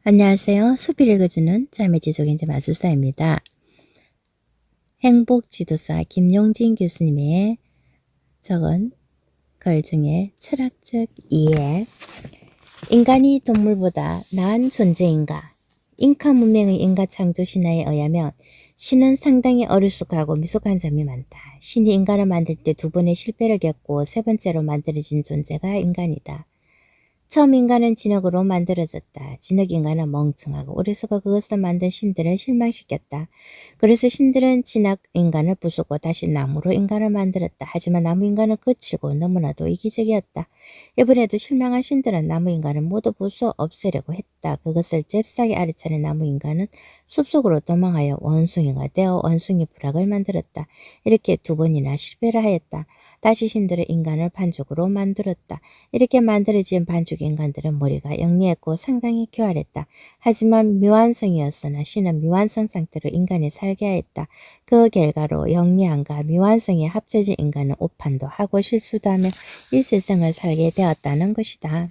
안녕하세요. 수필 읽어주는 자매지속인지 마술사입니다. 행복지도사 김용진 교수님의 적은 글 중에 철학적 이해, 인간이 동물보다 나은 존재인가? 잉카 문명의 인가 창조 신화에 의하면 신은 상당히 어리숙하고 미숙한 점이 많다. 신이 인간을 만들 때 두 번의 실패를 겪고 세 번째로 만들어진 존재가 인간이다. 처음 인간은 진흙으로 만들어졌다. 진흙 인간은 멍청하고 어리석어 그것을 만든 신들을 실망시켰다. 그래서 신들은 진흙 인간을 부수고 다시 나무로 인간을 만들었다. 하지만 나무 인간은 거칠고 너무나도 이기적이었다. 이번에도 실망한 신들은 나무 인간을 모두 부수 없애려고 했다. 그것을 잽싸게 알아차린 나무 인간은 숲속으로 도망하여 원숭이가 되어 원숭이 부락을 만들었다. 이렇게 두 번이나 실패를 하였다. 다시 신들은 인간을 반죽으로 만들었다. 이렇게 만들어진 반죽 인간들은 머리가 영리했고 상당히 교활했다. 하지만 미완성이었으나 신은 미완성 상태로 인간이 살게 하였다. 그 결과로 영리함과 미완성이 합쳐진 인간은 오판도 하고 실수도 하며 이 세상을 살게 되었다는 것이다.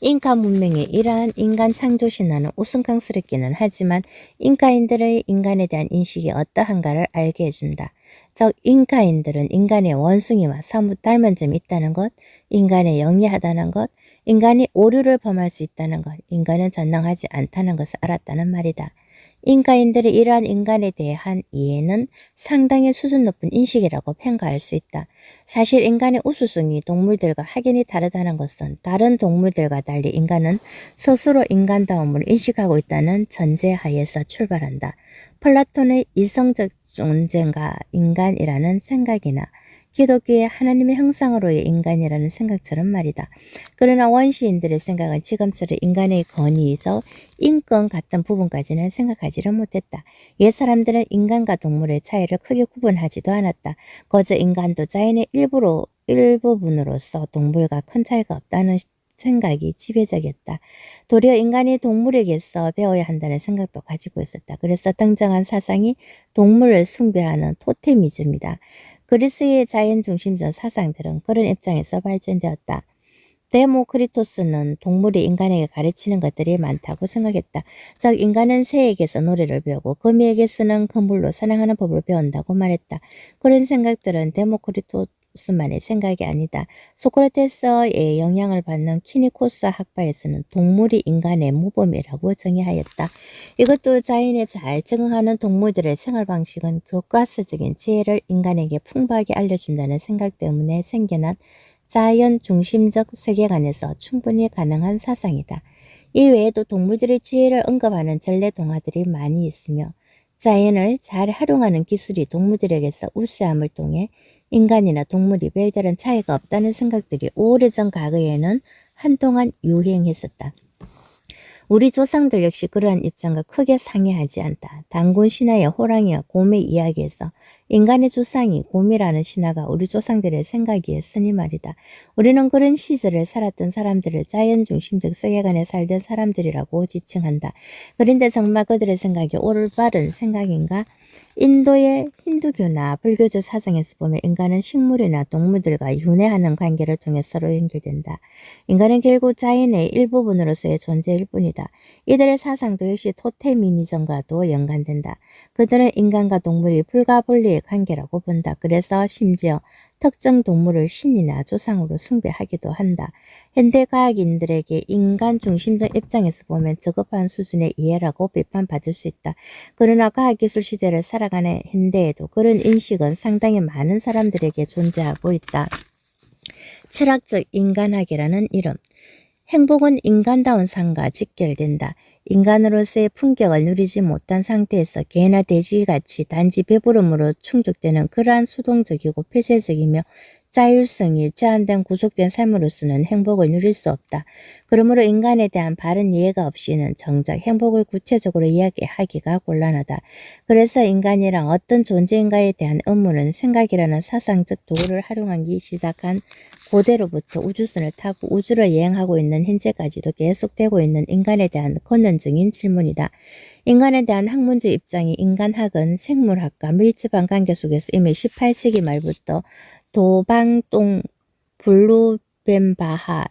잉카 문명의 이러한 인간 창조 신화는 우스꽝스럽기는 하지만 잉카인들의 인간에 대한 인식이 어떠한가를 알게 해준다. 즉 잉카인들은 인간의 원숭이와 사뭇 닮은 점이 있다는 것, 인간의 영리하다는 것, 인간이 오류를 범할 수 있다는 것, 인간은 전능하지 않다는 것을 알았다는 말이다. 잉카인들의 이러한 인간에 대한 이해는 상당히 수준 높은 인식이라고 평가할 수 있다. 사실 인간의 우수성이 동물들과 확연히 다르다는 것은 다른 동물들과 달리 인간은 스스로 인간다움을 인식하고 있다는 전제하에서 출발한다. 플라톤의 이성적 존재가 인간이라는 생각이나 기독교의 하나님의 형상으로의 인간이라는 생각처럼 말이다. 그러나 원시인들의 생각은 지금처럼 인간의 권위에서 인권 같은 부분까지는 생각하지를 못했다. 옛 사람들은 인간과 동물의 차이를 크게 구분하지도 않았다. 거저 인간도 자연의 일부분으로서 동물과 큰 차이가 없다는 생각이 지배적이었다. 도리어 인간이 동물에게서 배워야 한다는 생각도 가지고 있었다. 그래서 등장한 사상이 동물을 숭배하는 토테미즘이다. 그리스의 자연중심적 사상들은 그런 입장에서 발전되었다. 데모크리토스는 동물이 인간에게 가르치는 것들이 많다고 생각했다. 즉 인간은 새에게서 노래를 배우고 거미에게서는 그물로 사냥하는 법을 배운다고 말했다. 그런 생각들은 데모크리토스만의 생각이 아니다. 소크라테스의 영향을 받는 키니코스 학파에서는 동물이 인간의 모범이라고 정의하였다. 이것도 자연에 잘 적응하는 동물들의 생활 방식은 교과서적인 지혜를 인간에게 풍부하게 알려준다는 생각 때문에 생겨난 자연 중심적 세계관에서 충분히 가능한 사상이다. 이외에도 동물들의 지혜를 언급하는 전래 동화들이 많이 있으며 자연을 잘 활용하는 기술이 동물들에게서 우세함을 통해 인간이나 동물이 별다른 차이가 없다는 생각들이 오래전 과거에는 한동안 유행했었다. 우리 조상들 역시 그러한 입장과 크게 상이하지 않다. 단군 신화의 호랑이와 곰의 이야기에서 인간의 조상이 곰이라는 신화가 우리 조상들의 생각이었으니 말이다. 우리는 그런 시절을 살았던 사람들을 자연중심적 세계관에 살던 사람들이라고 지칭한다. 그런데 정말 그들의 생각이 올바른 생각인가? 인도의 힌두교나 불교적 사상에서 보면 인간은 식물이나 동물들과 윤회하는 관계를 통해 서로 연결된다. 인간은 결국 자연의 일부분으로서의 존재일 뿐이다. 이들의 사상도 역시 토테미니즘과도 연관된다. 그들은 인간과 동물이 불가분리의 관계라고 본다. 그래서 심지어 특정 동물을 신이나 조상으로 숭배하기도 한다. 현대 과학인들에게 인간 중심적 입장에서 보면 저급한 수준의 이해라고 비판받을 수 있다. 그러나 과학기술 시대를 살아가는 현대에도 그런 인식은 상당히 많은 사람들에게 존재하고 있다. 철학적 인간학이라는 이름. 행복은 인간다운 삶과 직결된다. 인간으로서의 품격을 누리지 못한 상태에서 개나 돼지같이 단지 배부름으로 충족되는 그러한 수동적이고 폐쇄적이며 자율성이 제한된 구속된 삶으로서는 행복을 누릴 수 없다. 그러므로 인간에 대한 바른 이해가 없이는 정작 행복을 구체적으로 이야기하기가 곤란하다. 그래서 인간이란 어떤 존재인가에 대한 의문은 생각이라는 사상적 도구를 활용하기 시작한 고대로부터 우주선을 타고 우주를 여행하고 있는 현재까지도 계속되고 있는 인간에 대한 근원적인 질문이다. 인간에 대한 학문적 입장이 인간학은 생물학과 밀접한 관계 속에서 이미 18세기 말부터 도방동 블루벤바하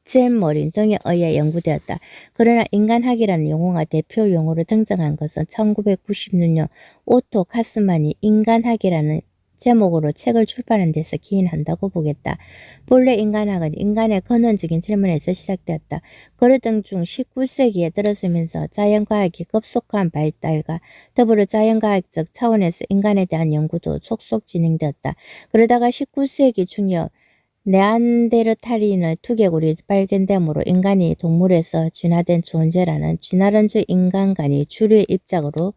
잼머린 등에 의해 연구되었다. 그러나 인간학이라는 용어가 대표 용어로 등장한 것은 1996년 오토 카스만이 인간학이라는 제목으로 책을 출판한 데서 기인한다고 보겠다. 본래 인간학은 인간의 근원적인 질문에서 시작되었다. 그러던 중 19세기에 들어서면서 자연과학이 급속한 발달과 더불어 자연과학적 차원에서 인간에 대한 연구도 속속 진행되었다. 그러다가 19세기 중엽 네안데르탈인의 두개골이 발견됨으로 인간이 동물에서 진화된 존재라는 진화론적 인간관이 주류의 입장으로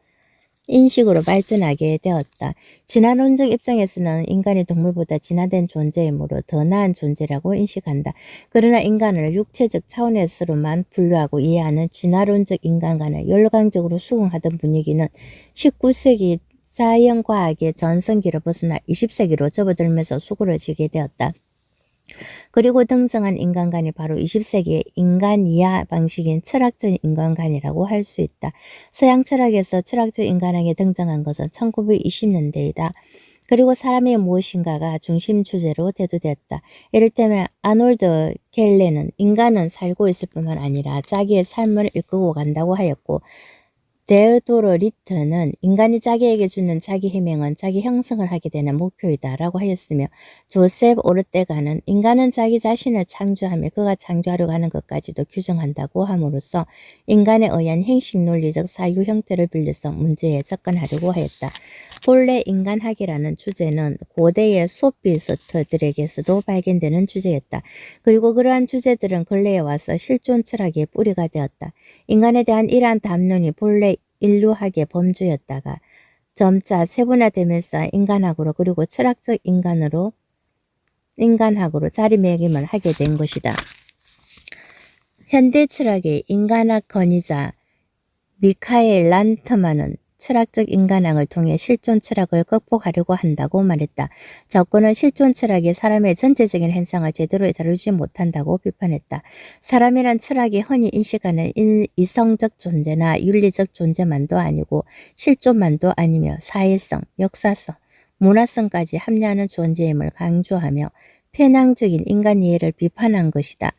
인식으로 발전하게 되었다. 진화론적 입장에서는 인간이 동물보다 진화된 존재이므로 더 나은 존재라고 인식한다. 그러나 인간을 육체적 차원에서로만 분류하고 이해하는 진화론적 인간관을 열광적으로 수긍하던 분위기는 19세기 자연과학의 전성기를 벗어나 20세기로 접어들면서 수그러지게 되었다. 그리고 등장한 인간관이 바로 20세기의 인간 이하 방식인 철학적 인간관이라고 할 수 있다. 서양 철학에서 철학적 인간학이 등장한 것은 1920년대이다. 그리고 사람이 무엇인가가 중심 주제로 대두되었다. 이를테면 아놀드 켈레는 인간은 살고 있을 뿐만 아니라 자기의 삶을 이끌고 간다고 하였고, 데오도르 리트는 인간이 자기에게 주는 자기 해명은 자기 형성을 하게 되는 목표이다 라고 하였으며, 조셉 오르테가는 인간은 자기 자신을 창조하며 그가 창조하려고 하는 것까지도 규정한다고 함으로써 인간에 의한 행식 논리적 사유 형태를 빌려서 문제에 접근하려고 하였다. 본래 인간학이라는 주제는 고대의 소피스트들에게서도 발견되는 주제였다. 그리고 그러한 주제들은 근래에 와서 실존 철학의 뿌리가 되었다. 인간에 대한 이러한 담론이 본래 인류학의 범주였다가 점차 세분화되면서 인간학으로 그리고 철학적 인간학으로 자리매김을 하게 된 것이다. 현대 철학의 인간학 권위자 미카엘 란트만은 철학적 인간학을 통해 실존 철학을 극복하려고 한다고 말했다. 접근은 실존 철학이 사람의 전체적인 현상을 제대로 다루지 못한다고 비판했다. 사람이란 철학이 흔히 인식하는 이성적 존재나 윤리적 존재만도 아니고 실존만도 아니며 사회성, 역사성, 문화성까지 합리하는 존재임을 강조하며 편향적인 인간 이해를 비판한 것이다.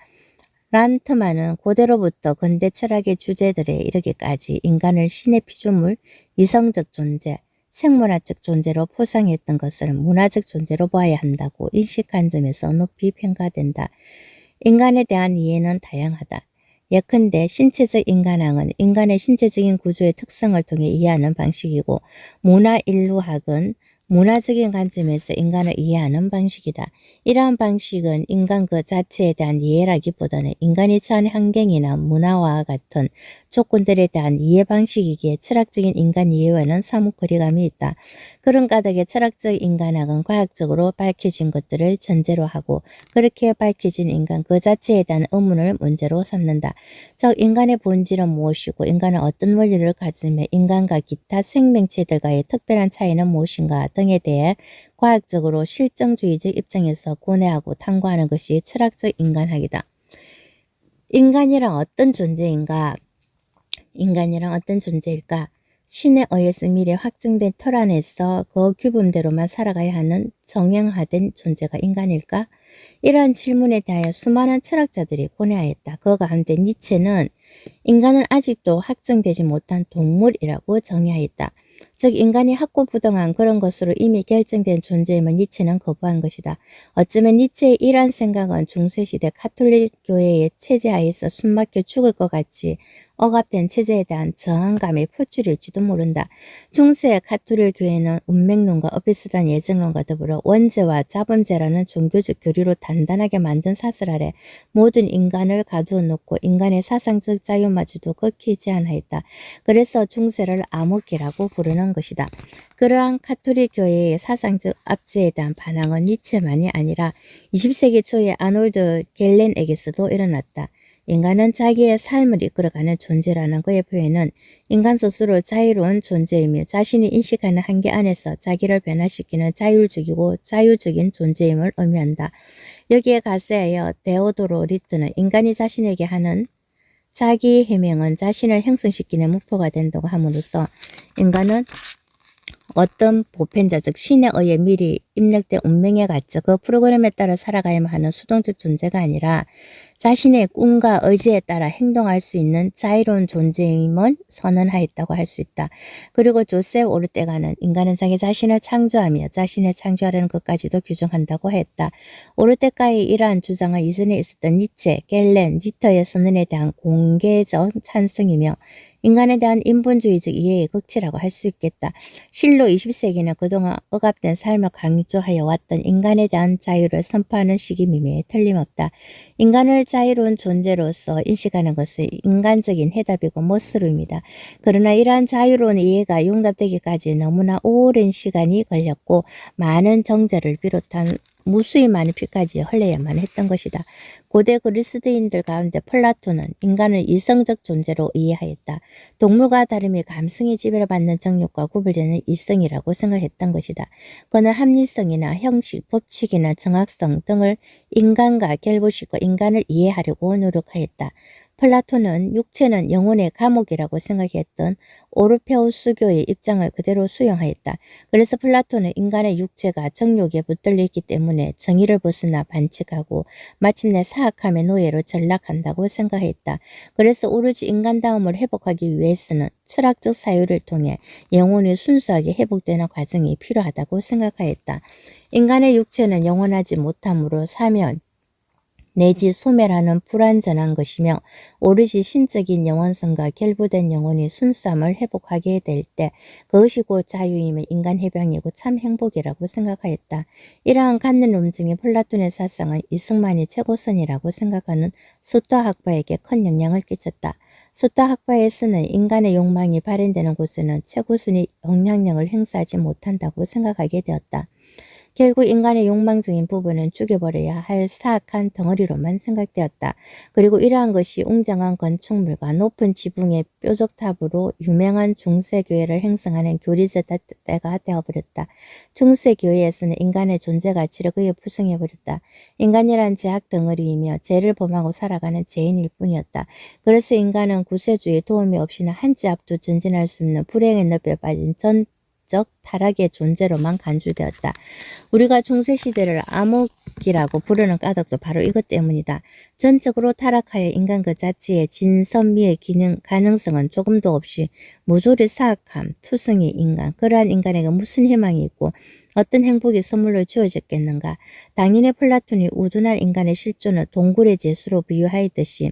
란트만은 고대로부터 근대 철학의 주제들에 이르기까지 인간을 신의 피조물, 이성적 존재, 생문화적 존재로 포상했던 것을 문화적 존재로 봐야 한다고 인식한 점에서 높이 평가된다. 인간에 대한 이해는 다양하다. 예컨대 신체적 인간학은 인간의 신체적인 구조의 특성을 통해 이해하는 방식이고, 문화인류학은 문화적인 관점에서 인간을 이해하는 방식이다. 이러한 방식은 인간 그 자체에 대한 이해라기보다는 인간이 처한 환경이나 문화와 같은 조건들에 대한 이해 방식이기에 철학적인 인간 이해와는 사뭇 거리감이 있다. 그런 까닭에 철학적 인간학은 과학적으로 밝혀진 것들을 전제로 하고, 그렇게 밝혀진 인간 그 자체에 대한 의문을 문제로 삼는다. 즉 인간의 본질은 무엇이고 인간은 어떤 원리를 가지며 인간과 기타 생명체들과의 특별한 차이는 무엇인가 등에 대해 과학적으로 실증주의적 입장에서 고뇌하고 탐구하는 것이 철학적 인간학이다. 인간이란 어떤 존재인가? 인간이란 어떤 존재일까? 신에 의해서 미리 확정된 틀 안에서 그 규범대로만 살아가야 하는 정형화된 존재가 인간일까? 이러한 질문에 대하여 수많은 철학자들이 고뇌하였다. 그 가운데 니체는 인간은 아직도 확정되지 못한 동물이라고 정의하였다. 즉 인간이 학고부동한 그런 것으로 이미 결정된 존재임을 니체는 거부한 것이다. 어쩌면 니체의 이러한 생각은 중세시대 가톨릭 교회의 체제하에서 숨막혀 죽을 것 같이 억압된 체제에 대한 저항감의 표출일지도 모른다. 중세 가톨릭 교회는 운명론과 어비스단 예정론과 더불어 원죄와 자범죄라는 종교적 교리로 단단하게 만든 사슬 아래 모든 인간을 가두어 놓고 인간의 사상적 자유마저도 극히 제한하였다. 그래서 중세를 암흑기라고 부르는 것이다. 그러한 가톨릭 교회의 사상적 압제에 대한 반항은 니체만이 아니라 20세기 초에 아놀드 겔렌에게서도 일어났다. 인간은 자기의 삶을 이끌어가는 존재라는 그의 표현은 인간 스스로 자유로운 존재이며 자신이 인식하는 한계 안에서 자기를 변화시키는 자율적이고 자유적인 존재임을 의미한다. 여기에 가세하여 데오도르 리트는 인간이 자신에게 하는 자기 해명은 자신을 형성시키는 목표가 된다고 함으로써 인간은 어떤 보편자 즉 신에 의해 미리 입력된 운명에 갇혀 그 프로그램에 따라 살아가야만 하는 수동적 존재가 아니라 자신의 꿈과 의지에 따라 행동할 수 있는 자유로운 존재임을 선언하였다고 할 수 있다. 그리고 조셉 오르테가는 인간은 자기 자신을 창조하며 자신의 창조하려는 것까지도 규정한다고 했다. 오르테가의 이러한 주장은 이전에 있었던 니체, 겔렌, 리터의 선언에 대한 공개적 찬성이며 인간에 대한 인본주의적 이해의 극치라고 할 수 있겠다. 실로 20세기는 그동안 억압된 삶을 강조하여 왔던 인간에 대한 자유를 선포하는 시기임에 틀림없다. 인간을 자유로운 존재로서 인식하는 것은 인간적인 해답이고 멋스름입니다. 그러나 이러한 자유로운 이해가 용납되기까지 너무나 오랜 시간이 걸렸고 많은 정제를 비롯한 무수히 많은 피까지 흘려야만 했던 것이다. 고대 그리스도인들 가운데 플라톤은 인간을 이성적 존재로 이해하였다. 동물과 다름이 감성의 지배를 받는 정욕과 구별되는 이성이라고 생각했던 것이다. 그는 합리성이나 형식, 법칙이나 정확성 등을 인간과 결부시켜 인간을 이해하려고 노력하였다. 플라톤은 육체는 영혼의 감옥이라고 생각했던 오르페우스교의 입장을 그대로 수용하였다. 그래서 플라톤은 인간의 육체가 정욕에 붙들려 있기 때문에 정의를 벗어나 반칙하고 마침내 사악함의 노예로 전락한다고 생각했다. 그래서 오로지 인간다움을 회복하기 위해서는 철학적 사유를 통해 영혼이 순수하게 회복되는 과정이 필요하다고 생각하였다. 인간의 육체는 영원하지 못하므로 사면 내지 소멸하는 불완전한 것이며 오로지 신적인 영원성과 결부된 영혼이 순수함을 회복하게 될 때 그것이 곧 자유임의 인간 해방이고 참 행복이라고 생각하였다. 이러한 갖는 움직임 플라톤의 사상은 이승만이 최고선이라고 생각하는 소토 학파에게 큰 영향을 끼쳤다. 소토 학파에서는 인간의 욕망이 발현되는 곳에는 최고선이 영향력을 행사하지 못한다고 생각하게 되었다. 결국 인간의 욕망적인 부분은 죽여버려야 할 사악한 덩어리로만 생각되었다. 그리고 이러한 것이 웅장한 건축물과 높은 지붕의 뾰족탑으로 유명한 중세교회를 형성하는 교리제때가 되어버렸다. 중세교회에서는 인간의 존재 가치를 그에 부정해버렸다. 인간이란 제약 덩어리이며 죄를 범하고 살아가는 죄인일 뿐이었다. 그래서 인간은 구세주의 도움이 없이는 한 치 앞도 전진할 수 없는 불행의 늪에 빠진 타락의 존재로만 간주되었다. 우리가 중세시대를 암흑이라고 부르는 까닭도 바로 이것 때문이다. 전적으로 타락하여 인간 그 자체의 진선미의 가능성은 조금도 없이 모조리 사악함, 투성이 인간, 그러한 인간에게 무슨 희망이 있고 어떤 행복이 선물로 주어졌겠는가. 당연히 플라톤이 우둔한 인간의 실존을 동굴의 제수로 비유하였듯이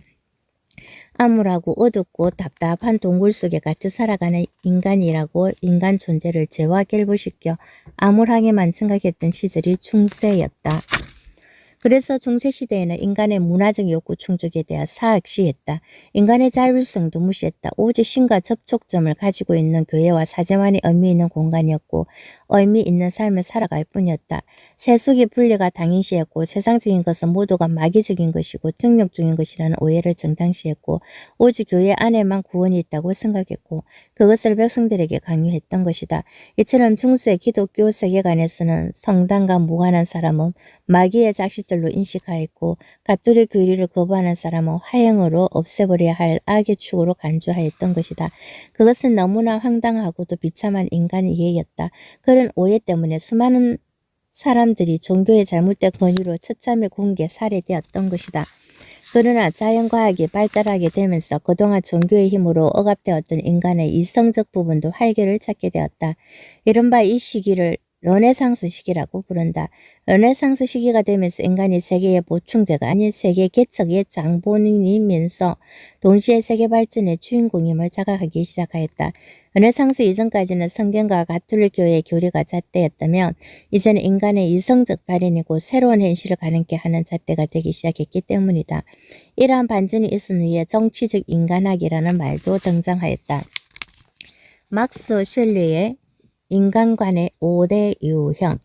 암울하고 어둡고 답답한 동굴 속에 갇혀 살아가는 인간이라고 인간 존재를 죄와 결부시켜 암울하게만 생각했던 시절이 중세였다. 그래서 중세시대에는 인간의 문화적 욕구 충족에 대해 사악시했다. 인간의 자율성도 무시했다. 오직 신과 접촉점을 가지고 있는 교회와 사제만이 의미 있는 공간이었고 의미 있는 삶을 살아갈 뿐이었다. 세속의 분리가 당연시했고 세상적인 것은 모두가 마귀적인 것이고 정욕적인 것이라는 오해를 정당시했고 오직 교회 안에만 구원이 있다고 생각했고 그것을 백성들에게 강요했던 것이다. 이처럼 중세 기독교 세계관에서는 성당과 무관한 사람은 마귀의 자식들로 인식하였고 가톨릭 교리를 거부하는 사람은 화형으로 없애버려야 할 악의 축으로 간주하였던 것이다. 그것은 너무나 황당하고도 비참한 인간 이해였다. 그런 오해 때문에 수많은 사람들이 종교의 잘못된 권위로 처참히 공개 살해되었던 것이다. 그러나 자연과학이 발달하게 되면서 그동안 종교의 힘으로 억압되었던 인간의 이성적 부분도 활기를 찾게 되었다. 이른바 이 시기를 르네상스 시기라고 부른다. 르네상스 시기가 되면서 인간이 세계의 보충제가 아닌 세계 개척의 장본인이면서 동시에 세계 발전의 주인공임을 자각하기 시작하였다. 르네상스 이전까지는 성경과 가톨릭 교회의 교리가 잣대였다면 이제는 인간의 이성적 발현이고 새로운 현실을 가능케 하는 잣대가 되기 시작했기 때문이다. 이러한 반전이 있은 후에 정치적 인간학이라는 말도 등장하였다. 막스 셸리의 인간관의 5대 유형.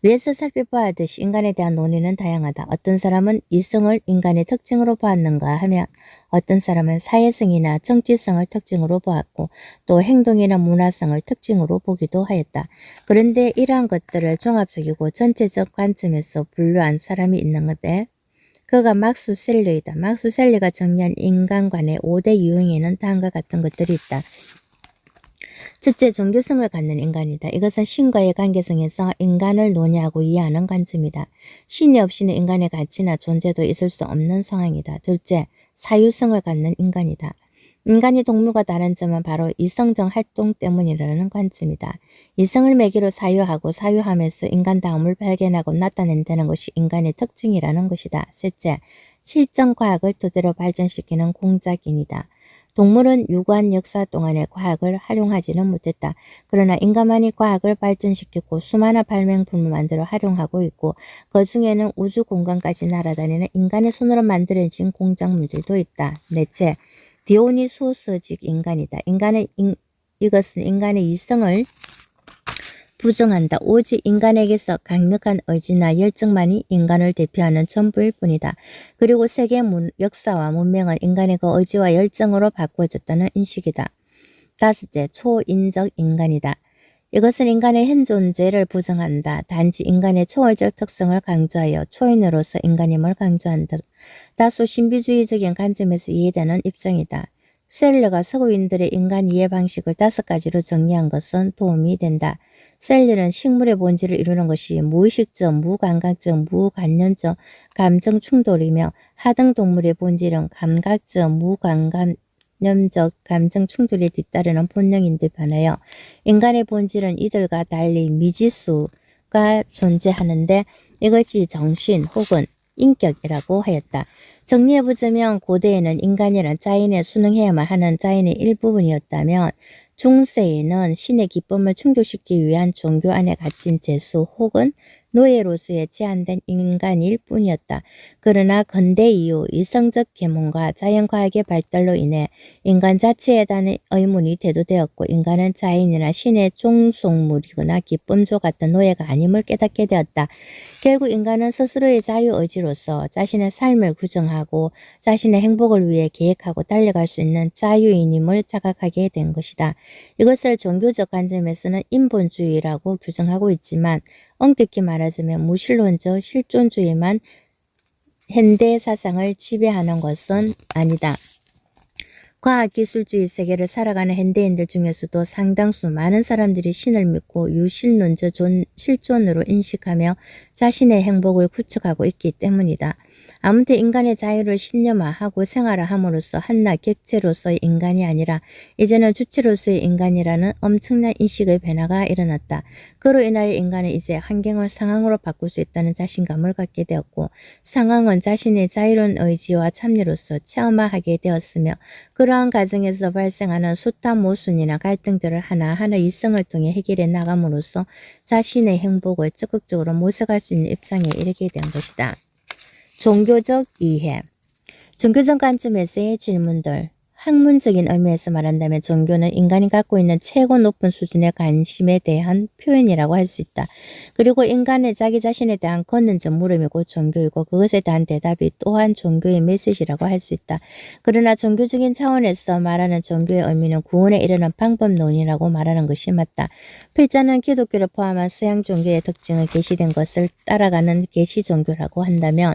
위에서 살펴보았듯이 인간에 대한 논의는 다양하다. 어떤 사람은 이성을 인간의 특징으로 보았는가 하면 어떤 사람은 사회성이나 정치성을 특징으로 보았고 또 행동이나 문화성을 특징으로 보기도 하였다. 그런데 이러한 것들을 종합적이고 전체적 관점에서 분류한 사람이 있는 건데 그가 막스 셸리이다. 막스 셸리가 정리한 인간관의 5대 유형에는 다음과 같은 것들이 있다. 첫째, 종교성을 갖는 인간이다. 이것은 신과의 관계성에서 인간을 논의하고 이해하는 관점이다. 신이 없이는 인간의 가치나 존재도 있을 수 없는 상황이다. 둘째, 사유성을 갖는 인간이다. 인간이 동물과 다른 점은 바로 이성적 활동 때문이라는 관점이다. 이성을 매개로 사유하고 사유하면서 인간다움을 발견하고 나타낸다는 것이 인간의 특징이라는 것이다. 셋째, 실전 과학을 토대로 발전시키는 공작인이다. 동물은 유구한 역사 동안의 과학을 활용하지는 못했다. 그러나 인간만이 과학을 발전시키고 수많은 발명품을 만들어 활용하고 있고 그 중에는 우주 공간까지 날아다니는 인간의 손으로 만들어진 공작물들도 있다. 넷째, 디오니소스직 인간이다. 이것은 인간의 이성을 부정한다. 오직 인간에게서 강력한 의지나 열정만이 인간을 대표하는 전부일 뿐이다. 그리고 세계 역사와 문명은 인간의 그 의지와 열정으로 바꾸어졌다는 인식이다. 다섯째, 초인적 인간이다. 이것은 인간의 현 존재를 부정한다. 단지 인간의 초월적 특성을 강조하여 초인으로서 인간임을 강조한다. 다소 신비주의적인 관점에서 이해되는 입장이다. 셀러가 서구인들의 인간 이해 방식을 5가지로 정리한 것은 도움이 된다. 셀러는 식물의 본질을 이루는 것이 무의식적, 무감각적, 무관념적 감정 충돌이며 하등 동물의 본질은 감각적, 무감각념적 감정 충돌에 뒤따르는 본능인데 반하여 인간의 본질은 이들과 달리 미지수가 존재하는데 이것이 정신 혹은 인격이라고 하였다. 정리해보자면 고대에는 인간이란 자인에 순응해야만 하는 자인의 일부분이었다면 중세에는 신의 기쁨을 충족시키기 위한 종교 안에 갇힌 죄수 혹은 노예로서의 제한된 인간일 뿐이었다. 그러나 근대 이후 이성적 계몽과 자연과학의 발달로 인해 인간 자체에 대한 의문이 대두되었고 인간은 자인이나 신의 종속물이거나 기쁨조 같은 노예가 아님을 깨닫게 되었다. 결국 인간은 스스로의 자유의지로서 자신의 삶을 규정하고 자신의 행복을 위해 계획하고 달려갈 수 있는 자유인임을 자각하게 된 것이다. 이것을 종교적 관점에서는 인본주의라고 규정하고 있지만 엄격히 말하자면 무신론적 실존주의만 현대 사상을 지배하는 것은 아니다. 과학기술주의 세계를 살아가는 현대인들 중에서도 상당수 많은 사람들이 신을 믿고 유신론적 실존으로 인식하며 자신의 행복을 구축하고 있기 때문이다. 아무튼 인간의 자유를 신념화하고 생활을 함으로써 한낱 객체로서의 인간이 아니라 이제는 주체로서의 인간이라는 엄청난 인식의 변화가 일어났다. 그로 인하여 인간은 이제 환경을 상황으로 바꿀 수 있다는 자신감을 갖게 되었고 상황은 자신의 자유로운 의지와 참여로서 체험하게 되었으며 그러한 과정에서 발생하는 숱한 모순이나 갈등들을 하나하나 이성을 통해 해결해 나감으로써 자신의 행복을 적극적으로 모색할 수 있는 입장에 이르게 된 것이다. 종교적 이해. 종교적 관점에서의 질문들. 학문적인 의미에서 말한다면 종교는 인간이 갖고 있는 최고 높은 수준의 관심에 대한 표현이라고 할 수 있다. 그리고 인간의 자기 자신에 대한 권능적 물음이 곧 종교이고 그것에 대한 대답이 또한 종교의 메시지라고 할 수 있다. 그러나 종교적인 차원에서 말하는 종교의 의미는 구원에 이르는 방법론이라고 말하는 것이 맞다. 필자는 기독교를 포함한 서양 종교의 특징을 계시된 것을 따라가는 계시 종교라고 한다면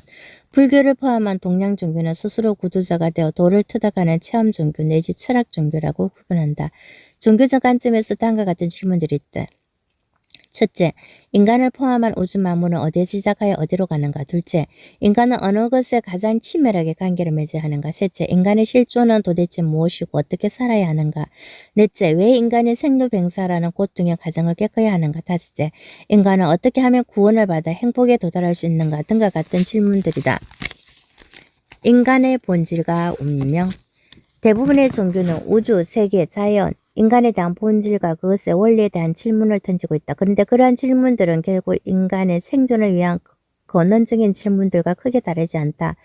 불교를 포함한 동양 종교는 스스로 구두자가 되어 도를 터득하는 체험 종교 내지 철학 종교라고 구분한다. 종교적 관점에서 다음과 같은 질문들이 있다. 첫째, 인간을 포함한 우주 만물은 어디에 시작하여 어디로 가는가? 둘째, 인간은 어느 것에 가장 치밀하게 관계를 맺어야 하는가? 셋째, 인간의 실존은 도대체 무엇이고 어떻게 살아야 하는가? 넷째, 왜 인간이 생로병사라는 고통의 과정을 겪어야 하는가? 다섯째, 인간은 어떻게 하면 구원을 받아 행복에 도달할 수 있는가? 등과 같은 질문들이다. 인간의 본질과 운명. 대부분의 종교는 우주, 세계, 자연, 인간에 대한 본질과 그것의 원리에 대한 질문을 던지고 있다. 그런데 그러한 질문들은 결국 인간의 생존을 위한 근원적인 질문들과 크게 다르지 않다.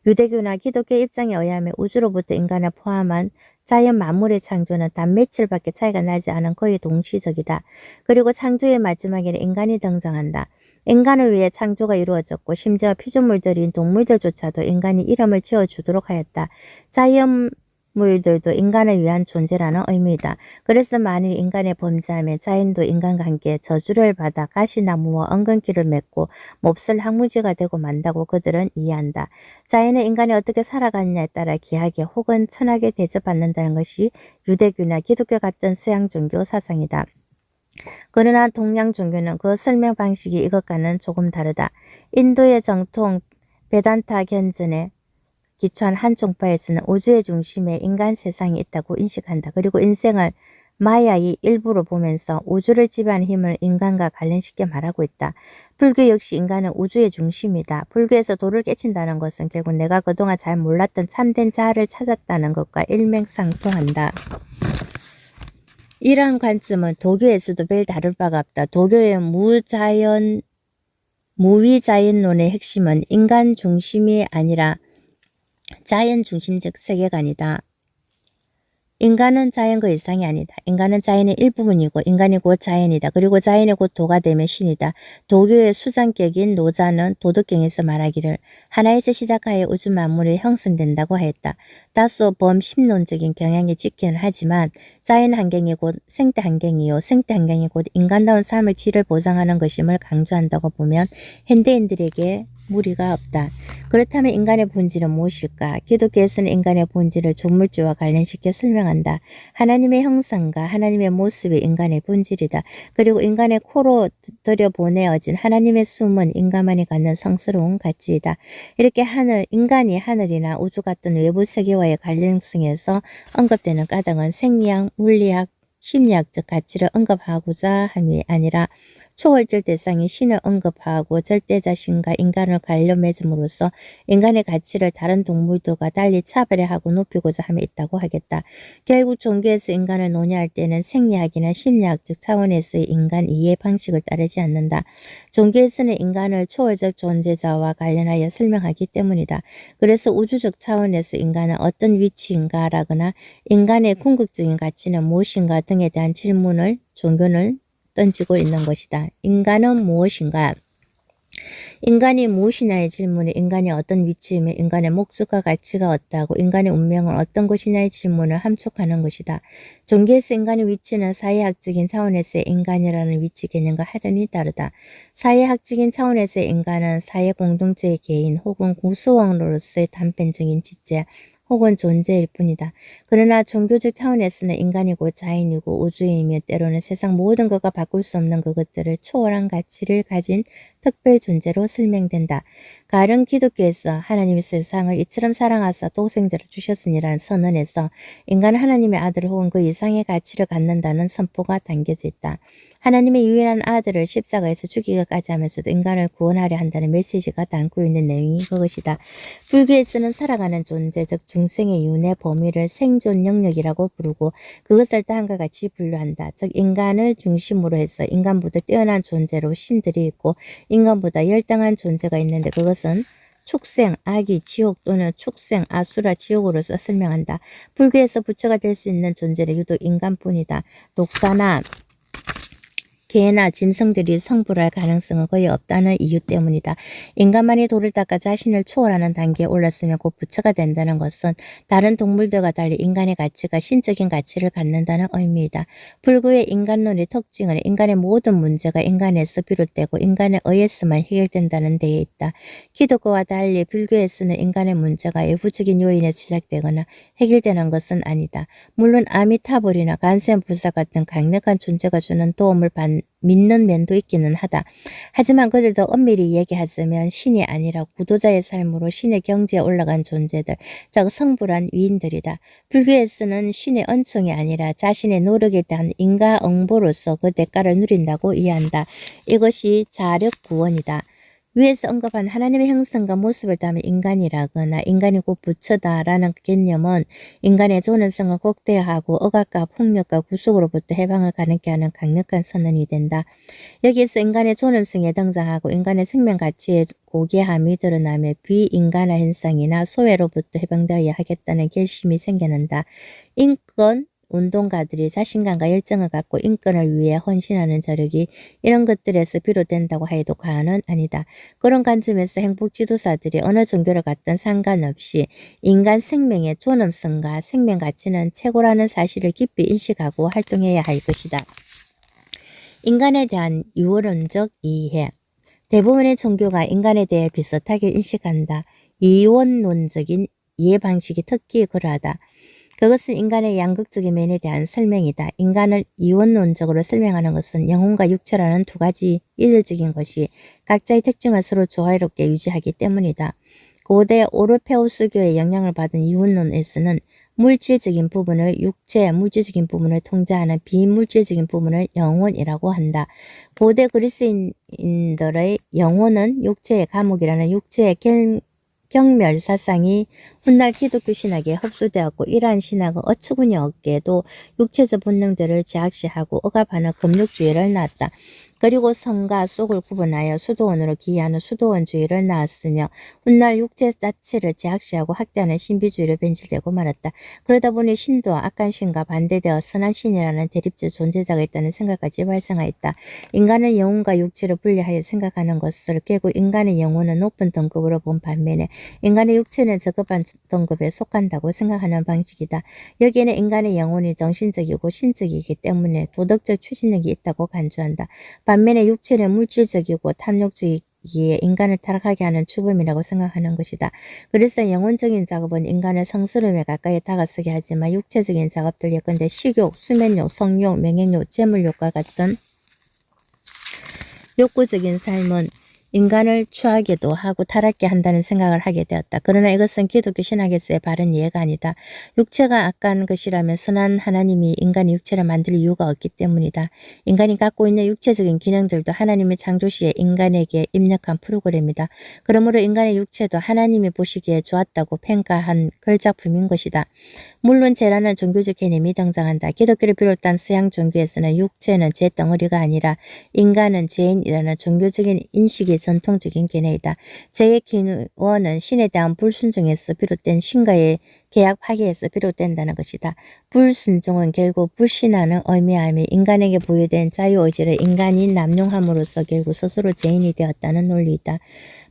유대교나 기독교 입장에 의하면 우주로부터 인간을 포함한 자연 만물의 창조는 단 며칠밖에 차이가 나지 않은 거의 동시적이다. 그리고 창조의 마지막에는 인간이 등장한다. 인간을 위해 창조가 이루어졌고 심지어 피조물들인 동물들조차도 인간이 이름을 지어주도록 하였다. 자연 동물들도 인간을 위한 존재라는 의미이다. 그래서 만일 인간의 범죄하면 자연도 인간과 함께 저주를 받아 가시나무와 엉겅퀴를 맺고 몹쓸 항무지가 되고 만다고 그들은 이해한다. 자연은 인간이 어떻게 살아가느냐에 따라 귀하게 혹은 천하게 대접받는다는 것이 유대교나 기독교 같은 서양 종교 사상이다. 그러나 동양 종교는 그 설명 방식이 이것과는 조금 다르다. 인도의 정통 베단타 견전에 기초한 한 종파에서는 우주의 중심에 인간 세상이 있다고 인식한다. 그리고 인생을 마야의 일부로 보면서 우주를 지배하는 힘을 인간과 관련시켜 말하고 있다. 불교 역시 인간은 우주의 중심이다. 불교에서 도를 깨친다는 것은 결국 내가 그동안 잘 몰랐던 참된 자아를 찾았다는 것과 일맥상통한다. 이러한 관점은 도교에서도 별 다를 바가 없다. 도교의 무위자연론의 핵심은 인간 중심이 아니라 자연 중심적 세계관이다. 인간은 자연 그 이상이 아니다. 인간은 자연의 일부분이고 인간이 곧 자연이다. 그리고 자연이 곧 도가 되면 신이다. 도교의 수장격인 노자는 도덕경에서 말하기를 하나에서 시작하여 우주 만물이 형성된다고 하였다. 다소 범심론적인 경향이 짙기는 하지만 자연 환경이 곧 생태 환경이요 생태 환경이 곧 인간다운 삶의 질을 보장하는 것임을 강조한다고 보면 현대인들에게 무리가 없다. 그렇다면 인간의 본질은 무엇일까? 기독교에서는 인간의 본질을 조물주와 관련시켜 설명한다. 하나님의 형상과 하나님의 모습이 인간의 본질이다. 그리고 인간의 코로 들여보내어진 하나님의 숨은 인간만이 갖는 성스러운 가치이다. 이렇게 인간이 하늘이나 우주 같은 외부 세계와의 관련성에서 언급되는 까닭은 생리학, 물리학, 심리학적 가치를 언급하고자 함이 아니라 초월적 대상이 신을 언급하고 절대자신과 인간을 관련 맺음으로써 인간의 가치를 다른 동물들과 달리 차별화하고 높이고자 함에 있다고 하겠다. 결국 종교에서 인간을 논의할 때는 생리학이나 심리학적 차원에서의 인간 이해 방식을 따르지 않는다. 종교에서는 인간을 초월적 존재자와 관련하여 설명하기 때문이다. 그래서 우주적 차원에서 인간은 어떤 위치인가라거나 인간의 궁극적인 가치는 무엇인가 등에 대한 질문을 종교는 던지고 있는 것이다. 인간은 무엇인가? 인간이 무엇이냐의 질문에 인간이 어떤 위치이며 인간의 목적과 가치가 어떠하고 인간의 운명은 어떤 것이냐의 질문을 함축하는 것이다. 종교에서 인간의 위치는 사회학적인 차원에서의 인간이라는 위치 개념과 확연히 다르다. 사회학적인 차원에서의 인간은 사회 공동체의 개인 혹은 구성원으로서의 단편적인 지체 혹은 존재일 뿐이다. 그러나 종교적 차원에서는 인간이 곧 자연이고 우주이며 때로는 세상 모든 것과 바꿀 수 없는 그것들을 초월한 가치를 가진 특별 존재로 설명된다. 가령 기독교에서 하나님이 세상을 이처럼 사랑하사 독생자를 주셨으니라는 선언에서 인간은 하나님의 아들 혹은 그 이상의 가치를 갖는다는 선포가 담겨져 있다. 하나님의 유일한 아들을 십자가에서 죽이기까지 하면서도 인간을 구원하려 한다는 메시지가 담고 있는 내용이 그것이다. 불교에서는 살아가는 존재, 즉 중생의 윤회 범위를 생존 영역이라고 부르고 그것을 다음과 같이 분류한다. 즉 인간을 중심으로 해서 인간보다 뛰어난 존재로 신들이 있고 인간보다 열등한 존재가 있는데 그것은 축생, 악이, 지옥 또는 축생, 아수라, 지옥으로서 설명한다. 불교에서 부처가 될 수 있는 존재는 유독 인간뿐이다. 독사나 개나 짐승들이 성불할 가능성은 거의 없다는 이유 때문이다. 인간만이 돌을 닦아 자신을 초월하는 단계에 올랐으면 곧 부처가 된다는 것은 다른 동물들과 달리 인간의 가치가 신적인 가치를 갖는다는 의미이다. 불교의 인간론의 특징은 인간의 모든 문제가 인간에서 비롯되고 인간에 의해서만 해결된다는 데에 있다. 기독교와 달리 불교에서는 인간의 문제가 외부적인 요인에서 시작되거나 해결되는 것은 아니다. 물론 아미타불이나 관세음菩사 같은 강력한 존재가 주는 도움을 믿는 면도 있기는 하다. 하지만 그들도 엄밀히 얘기하자면 신이 아니라 구도자의 삶으로 신의 경지에 올라간 존재들, 즉 성불한 위인들이다. 불교에서는 신의恩寵이 아니라 자신의 노력에 대한 인과응보로서 그 대가를 누린다고 이해한다. 이것이 자력구원이다. 위에서 언급한 하나님의 형상과 모습을 담은 인간이라거나 인간이 곧 부처다라는 개념은 인간의 존엄성을 극대화하고 억압과 폭력과 구속으로부터 해방을 가능케 하는 강력한 선언이 된다. 여기에서 인간의 존엄성에 등장하고 인간의 생명 가치의 고귀함이 드러나며 비인간화 현상이나 소외로부터 해방되어야 하겠다는 결심이 생겨난다. 인권, 운동가들이 자신감과 열정을 갖고 인권을 위해 헌신하는 저력이 이런 것들에서 비롯된다고 해도 과언은 아니다. 그런 관점에서 행복 지도사들이 어느 종교를 갖든 상관없이 인간 생명의 존엄성과 생명 가치는 최고라는 사실을 깊이 인식하고 활동해야 할 것이다. 인간에 대한 유월론적 이해. 대부분의 종교가 인간에 대해 비슷하게 인식한다. 이원론적인 이해 방식이 특히 그러하다. 그것은 인간의 양극적인 면에 대한 설명이다. 인간을 이원론적으로 설명하는 것은 영혼과 육체라는 두 가지 이질적인 것이 각자의 특징을 서로 조화롭게 유지하기 때문이다. 고대 오르페우스교의 영향을 받은 이원론에서는 물질적인 부분을 육체, 물질적인 부분을 통제하는 비물질적인 부분을 영혼이라고 한다. 고대 그리스인들의 영혼은 육체의 감옥이라는 육체의 경멸 사상이 훗날 기독교 신학에 흡수되었고, 이러한 신학은 어처구니 없게도 육체적 본능들을 제약시하고 억압하는 금욕주의를 낳았다. 그리고 성과 속을 구분하여 수도원으로 기이하는 수도원주의를 낳았으며, 훗날 육체 자체를 제약시하고 학대하는 신비주의를 변질되고 말았다. 그러다 보니 신도와 악한 신과 반대되어 선한 신이라는 대립적 존재자가 있다는 생각까지 발생하였다. 인간은 영혼과 육체를 분리하여 생각하는 것을 결국 인간의 영혼은 높은 등급으로 본 반면에 인간의 육체는 저급한 등급에 속한다고 생각하는 방식이다. 여기에는 인간의 영혼이 정신적이고 신적이기 때문에 도덕적 추진력이 있다고 간주한다. 반면에 육체는 물질적이고 탐욕적이기에 인간을 타락하게 하는 추범이라고 생각하는 것이다. 그래서 영혼적인 작업은 인간을 성스러움에 가까이 다가서게 하지만 육체적인 작업들 예컨대 식욕, 수면욕, 성욕, 명예욕, 재물욕과 같은 욕구적인 삶은 인간을 추하게도 하고 타락게 한다는 생각을 하게 되었다. 그러나 이것은 기독교 신학에서의 바른 이해가 아니다. 육체가 악한 것이라면 선한 하나님이 인간의 육체를 만들 이유가 없기 때문이다. 인간이 갖고 있는 육체적인 기능들도 하나님의 창조 시에 인간에게 입력한 프로그램이다. 그러므로 인간의 육체도 하나님이 보시기에 좋았다고 평가한 걸작품인 것이다. 물론 죄라는 종교적 개념이 등장한다. 기독교를 비롯한 서양 종교에서는 육체는 죄 덩어리가 아니라 인간은 죄인이라는 종교적인 인식이 전통적인 견해이다. 죄의 기원은 신에 대한 불순종에서 비롯된 신과의 계약 파기에서 비롯된다는 것이다. 불순종은 결국 불신하는 의미하며 인간에게 부여된 자유의지를 인간이 남용함으로써 결국 스스로 죄인이 되었다는 논리이다.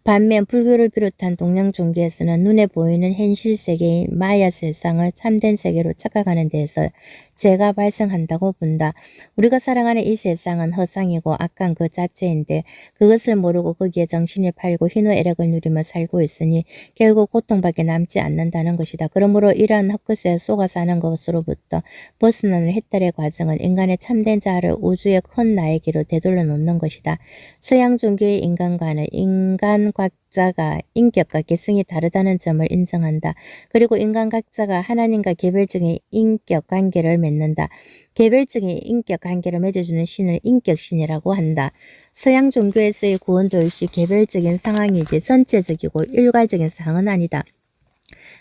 반면 불교를 비롯한 동양 종교에서는 눈에 보이는 현실 세계인 마야 세상을 참된 세계로 착각하는 데에서 죄가 발생한다고 본다. 우리가 살아가는 이 세상은 허상이고 악한 그 자체인데 그것을 모르고 거기에 정신을 팔고 희노애락을 누리며 살고 있으니 결국 고통밖에 남지 않는다는 것이다. 그러므로 이러한 헛것에 속아 사는 것으로부터 벗어나는 해탈의 과정은 인간의 참된 자아를 우주의 큰 나에게로 되돌려 놓는 것이다. 서양 종교의 인간과는 인간 각자가 인격과 개성이 다르다는 점을 인정한다. 그리고 인간 각자가 하나님과 개별적인 인격 관계를 맺는다. 개별적인 인격 관계를 맺어주는 신을 인격신이라고 한다. 서양 종교에서의 구원도 역시 개별적인 상황이지 전체적이고 일괄적인 상황은 아니다.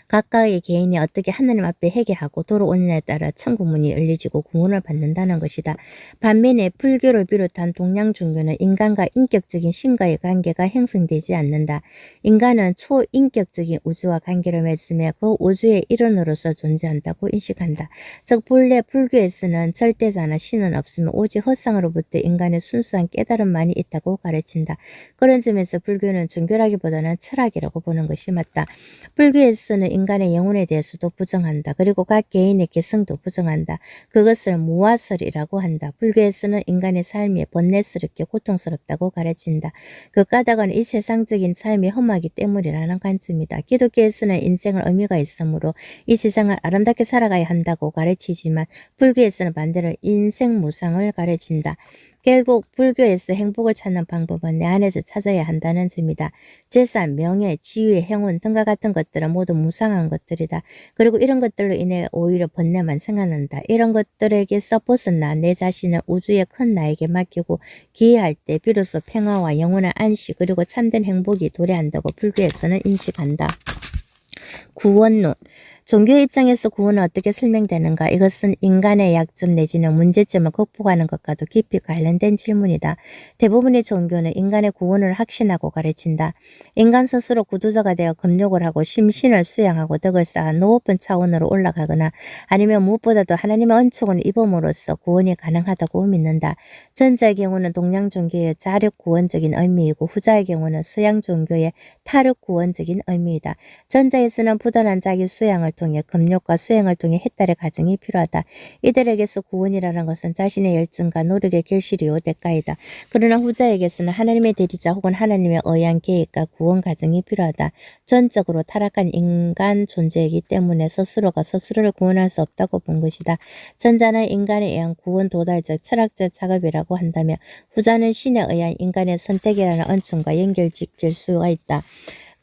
각각의 개인이 어떻게 하나님 앞에 회개하고 돌아오느냐에 따라 천국문이 열려지고 구원을 받는다는 것이다. 반면에 불교를 비롯한 동양 종교는 인간과 인격적인 신과의 관계가 형성되지 않는다. 인간은 초인격적인 우주와 관계를 맺으며 그 우주의 일원으로서 존재한다고 인식한다. 즉 본래 불교에서는 절대자나 신은 없으며 오직 허상으로부터 인간의 순수한 깨달음만이 있다고 가르친다. 그런 점에서 불교는 종교라기보다는 철학이라고 보는 것이 맞다. 불교에서는 인간의 영혼에 대해서도 부정한다. 그리고 각 개인의 개성도 부정한다. 그것을 무아설이라고 한다. 불교에서는 인간의 삶이 번뇌스럽게 고통스럽다고 가르친다. 그 까닭은 이 세상적인 삶이 험하기 때문이라는 관점이다. 기독교에서는 인생을 의미가 있으므로 이 세상을 아름답게 살아가야 한다고 가르치지만 불교에서는 반대로 인생 무상을 가르친다. 결국 불교에서 행복을 찾는 방법은 내 안에서 찾아야 한다는 점이다. 재산, 명예, 지위, 행운 등과 같은 것들은 모두 무상한 것들이다. 그리고 이런 것들로 인해 오히려 번뇌만 생각난다. 이런 것들에게서 벗어나 내 자신을 우주의 큰 나에게 맡기고 기회할 때 비로소 평화와 영원한 안식 그리고 참된 행복이 도래한다고 불교에서는 인식한다. 구원론. 종교의 입장에서 구원은 어떻게 설명되는가? 이것은 인간의 약점 내지는 문제점을 극복하는 것과도 깊이 관련된 질문이다. 대부분의 종교는 인간의 구원을 확신하고 가르친다. 인간 스스로 구두자가 되어 금욕을 하고 심신을 수양하고 덕을 쌓아 높은 차원으로 올라가거나 아니면 무엇보다도 하나님의 은총을 입음으로써 구원이 가능하다고 믿는다. 전자의 경우는 동양 종교의 자력 구원적인 의미이고 후자의 경우는 서양 종교의 타력 구원적인 의미이다. 전자에서는 부단한 자기 수양을 통해 금욕과 수행을 통해 해탈의 과정이 필요하다. 이들에게서 구원이라는 것은 자신의 열정과 노력의 결실이요 대가이다. 그러나 후자에게서는 하나님의 대리자 혹은 하나님의 의한 계획과 구원 과정이 필요하다. 전적으로 타락한 인간 존재이기 때문에 스스로가 스스로를 구원할 수 없다고 본 것이다. 전자는 인간에 의한 구원 도달적 철학적 작업이라고 한다며 후자는 신에 의한 인간의 선택이라는 은총과 연결짓길 수가 있다.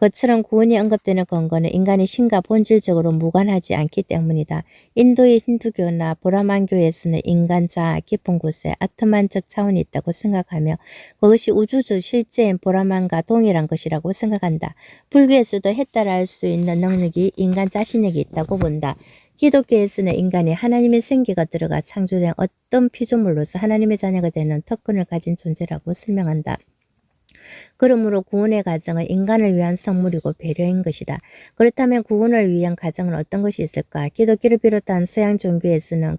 그처럼 구원이 언급되는 근거는 인간의 신과 본질적으로 무관하지 않기 때문이다. 인도의 힌두교나 브라만교에서는 인간 자아 깊은 곳에 아트만적 차원이 있다고 생각하며 그것이 우주적 실제인 브라만과 동일한 것이라고 생각한다. 불교에서도 해탈할 수 있는 능력이 인간 자신에게 있다고 본다. 기독교에서는 인간이 하나님의 생기가 들어가 창조된 어떤 피조물로서 하나님의 자녀가 되는 특권을 가진 존재라고 설명한다. 그러므로 구원의 과정은 인간을 위한 선물이고 배려인 것이다. 그렇다면 구원을 위한 과정은 어떤 것이 있을까? 기독교를 비롯한 서양 종교에서는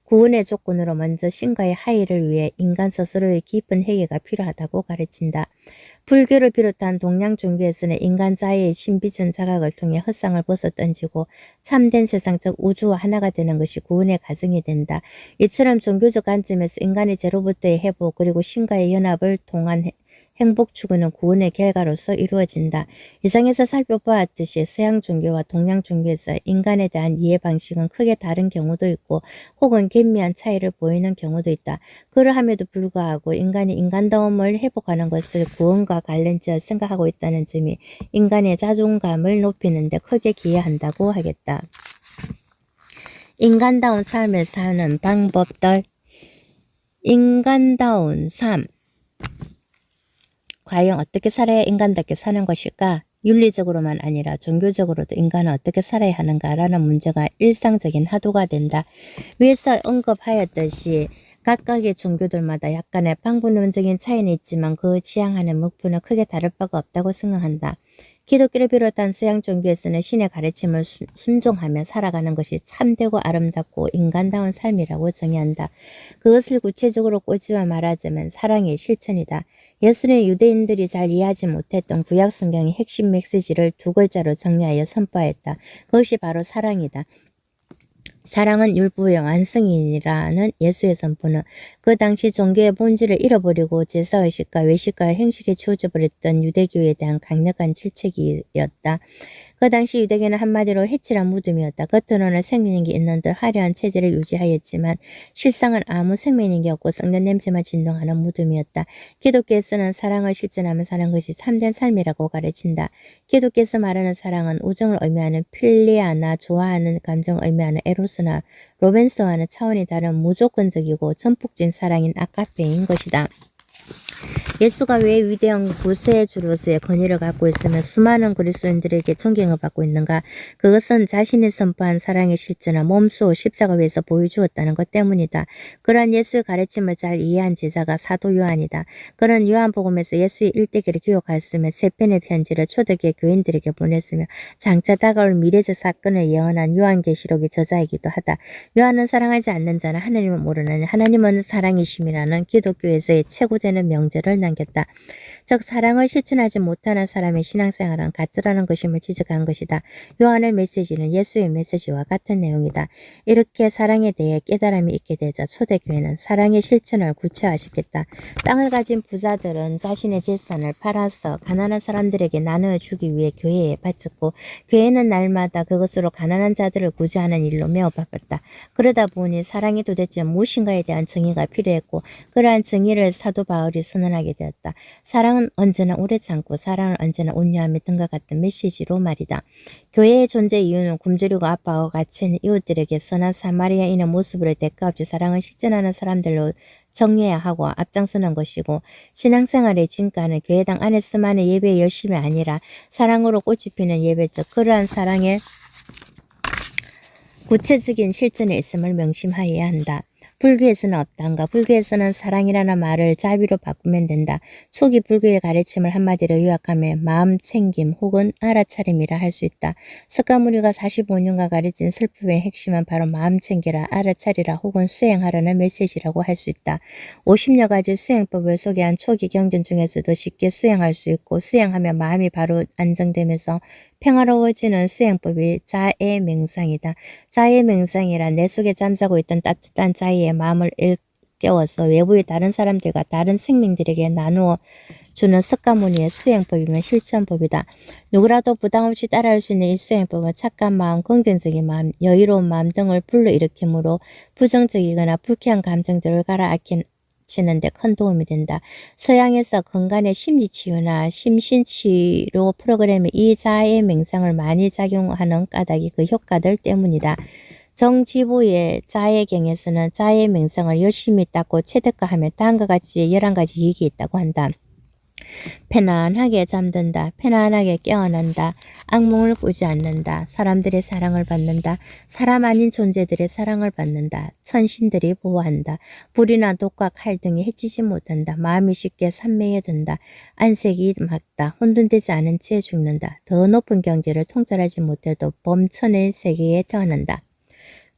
구원의 조건으로 먼저 신과의 화해를 위해 인간 스스로의 깊은 회개가 필요하다고 가르친다. 불교를 비롯한 동양 종교에서는 인간 자아의 신비전 자각을 통해 헛상을 벗어던지고 참된 세상적 우주와 하나가 되는 것이 구원의 과정이 된다. 이처럼 종교적 관점에서 인간의 죄로부터의 회복 그리고 신과의 연합을 통한 행복 추구는 구원의 결과로서 이루어진다. 이상에서 살펴보았듯이 서양 종교와 동양 종교에서 인간에 대한 이해 방식은 크게 다른 경우도 있고 혹은 긴미한 차이를 보이는 경우도 있다. 그러함에도 불구하고 인간이 인간다움을 회복하는 것을 구원과 관련지어 생각하고 있다는 점이 인간의 자존감을 높이는 데 크게 기여한다고 하겠다. 인간다운 삶을 사는 방법들. 인간다운 삶. 과연 어떻게 살아야 인간답게 사는 것일까? 윤리적으로만 아니라 종교적으로도 인간은 어떻게 살아야 하는가라는 문제가 일상적인 화두가 된다. 위에서 언급하였듯이 각각의 종교들마다 약간의 방법론적인 차이는 있지만 그 지향하는 목표는 크게 다를 바가 없다고 생각한다. 기독교를 비롯한 서양 종교에서는 신의 가르침을 순종하며 살아가는 것이 참되고 아름답고 인간다운 삶이라고 정의한다. 그것을 구체적으로 꼬집어 말하자면 사랑의 실천이다. 예수는 유대인들이 잘 이해하지 못했던 구약 성경의 핵심 메시지를 두 글자로 정리하여 선포했다. 그것이 바로 사랑이다. 사랑은 율법의 완성이라는 예수의 선포는 그 당시 종교의 본질을 잃어버리고 제사의식과 외식과 행식에 치우쳐 버렸던 유대교에 대한 강력한 질책이었다. 그 당시 유대교는 한마디로 해칠한 무덤이었다. 겉으로는 생명력이 있는 듯 화려한 체제를 유지하였지만 실상은 아무 생명력이 없고 썩는 냄새만 진동하는 무덤이었다. 기독교에서는 사랑을 실천하며 사는 것이 참된 삶이라고 가르친다. 기독교에서 말하는 사랑은 우정을 의미하는 필리아나 좋아하는 감정을 의미하는 에로스나 로맨스와는 차원이 다른 무조건적이고 전폭적인 사랑인 아가페인 것이다. 예수가 왜 위대한 구세주로서의 권위를 갖고 있으며 수많은 그리스도인들에게 존경을 받고 있는가? 그것은 자신이 선포한 사랑의 실천을 몸소 십자가 위에서 보여주었다는 것 때문이다. 그러한 예수의 가르침을 잘 이해한 제자가 사도 요한이다. 그런 요한복음에서 예수의 일대기를 기록하였으며 세 편의 편지를 초대교회 교인들에게 보냈으며 장차 다가올 미래적 사건을 예언한 요한계시록의 저자이기도 하다. 요한은 사랑하지 않는 자는 하나님을 모르느니 하나님은 사랑이심이라는 기독교에서의 최고되는 명제를 남겼다. 즉 사랑을 실천하지 못하는 사람의 신앙생활은 가짜라는 것임을 지적한 것이다. 요한의 메시지는 예수의 메시지와 같은 내용이다. 이렇게 사랑에 대해 깨달음이 있게 되자 초대교회는 사랑의 실천을 구체화시켰다. 땅을 가진 부자들은 자신의 재산을 팔아서 가난한 사람들에게 나누어 주기 위해 교회에 바쳤고 교회는 날마다 그것으로 가난한 자들을 구제하는 일로 매우 바빴다. 그러다 보니 사랑이 도대체 무엇인가에 대한 정의가 필요했고 그러한 정의를 사도 바울이 선언하게 되었다. 사랑은 언제나 오래 참고 사랑은 언제나 온유함이 등과 같은 메시지로 말이다. 교회의 존재 이유는 굶주리고 아파하고 갇힌 이웃들에게 선한 사마리아인의 모습으로 대가 없이 사랑을 실천하는 사람들로 정해야 하고 앞장서는 것이고 신앙생활의 진가는 교회당 안에서만의 예배의 열심이 아니라 사랑으로 꽃이 피는 예배적 그러한 사랑의 구체적인 실전에 있음을 명심하여야 한다. 불교에서는 어떤가? 불교에서는 사랑이라는 말을 자비로 바꾸면 된다. 초기 불교의 가르침을 한마디로 요약하면 마음 챙김 혹은 알아차림이라 할 수 있다. 석가모니가 45년간 가르친 슬픔의 핵심은 바로 마음 챙기라, 알아차리라 혹은 수행하라는 메시지라고 할 수 있다. 50여 가지 수행법을 소개한 초기 경전 중에서도 쉽게 수행할 수 있고 수행하면 마음이 바로 안정되면서 평화로워지는 수행법이 자애명상이다. 자애명상이란 내 속에 잠자고 있던 따뜻한 자애의 마음을 일깨워서 외부의 다른 사람들과 다른 생명들에게 나누어 주는 석가모니의 수행법이면 실천법이다. 누구라도 부담없이 따라할 수 있는 이 수행법은 착한 마음, 긍정적인 마음, 여유로운 마음 등을 불러일으키므로 부정적이거나 불쾌한 감정들을 가라앉히는데 큰 도움이 된다. 서양에서 건강의 심리치유나 심신치료 프로그램에 이 자해 명상을 많이 작용하는 까닭이 그 효과들 때문이다. 정지보의 자해경에서는 자해 명상을 열심히 닦고 체득하면 다음과 같이 11가지 이익이 있다고 한다. 편안하게 잠든다. 편안하게 깨어난다. 악몽을 꾸지 않는다. 사람들의 사랑을 받는다. 사람 아닌 존재들의 사랑을 받는다. 천신들이 보호한다. 불이나 독과 칼 등이 해치지 못한다. 마음이 쉽게 산매에 든다. 안색이 맑다. 혼돈되지 않은 채 죽는다. 더 높은 경지를 통찰하지 못해도 범천의 세계에 태어난다.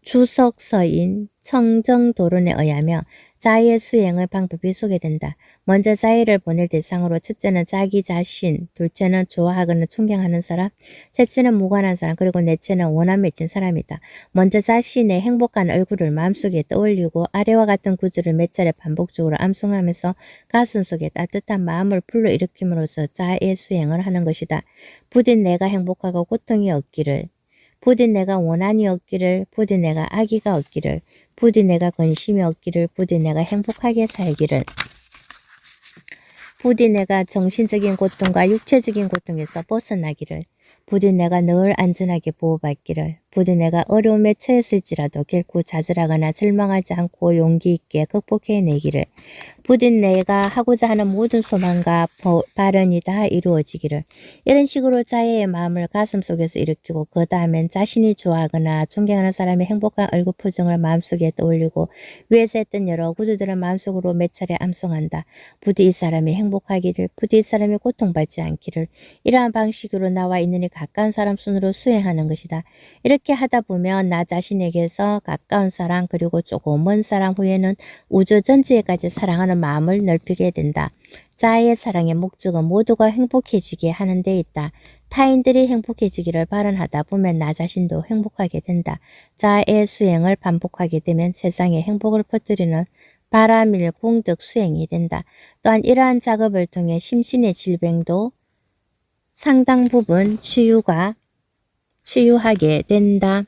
주석서인 청정도론에 의하면 자의 수행의 방법이 소개된다. 먼저 자의를 보낼 대상으로 첫째는 자기 자신, 둘째는 좋아하거나 존경하는 사람, 셋째는 무관한 사람, 그리고 넷째는 원한 맺힌 사람이다. 먼저 자신의 행복한 얼굴을 마음속에 떠올리고 아래와 같은 구절을 몇 차례 반복적으로 암송하면서 가슴속에 따뜻한 마음을 불러일으킴으로써 자의 수행을 하는 것이다. 부디 내가 행복하고 고통이 없기를, 부디 내가 원한이 없기를, 부디 내가 악의가 없기를, 부디 내가 근심이 없기를, 부디 내가 행복하게 살기를, 부디 내가 정신적인 고통과 육체적인 고통에서 벗어나기를, 부디 내가 늘 안전하게 보호받기를, 부디 내가 어려움에 처했을지라도 결코 좌절하거나 절망하지 않고 용기 있게 극복해내기를, 부디 내가 하고자 하는 모든 소망과 발언이 다 이루어지기를. 이런 식으로 자애의 마음을 가슴속에서 일으키고 그 다음엔 자신이 좋아하거나 존경하는 사람의 행복한 얼굴 표정을 마음속에 떠올리고 위에서 했던 여러 구두들을 마음속으로 몇 차례 암송한다. 부디 이 사람이 행복하기를, 부디 이 사람이 고통받지 않기를. 이러한 방식으로 나와 있느니 가까운 사람 순으로 수행하는 것이다. 이렇게 하다 보면 나 자신에게서 가까운 사람 그리고 조금 먼 사람 후에는 우주 전체까지 사랑하는 마음을 넓히게 된다. 자아의 사랑의 목적은 모두가 행복해지게 하는 데 있다. 타인들이 행복해지기를 바라하다 보면 나 자신도 행복하게 된다. 자아의 수행을 반복하게 되면 세상에 행복을 퍼뜨리는 바라밀 공덕 수행이 된다. 또한 이러한 작업을 통해 심신의 질병도 상당 부분 치유하게 된다.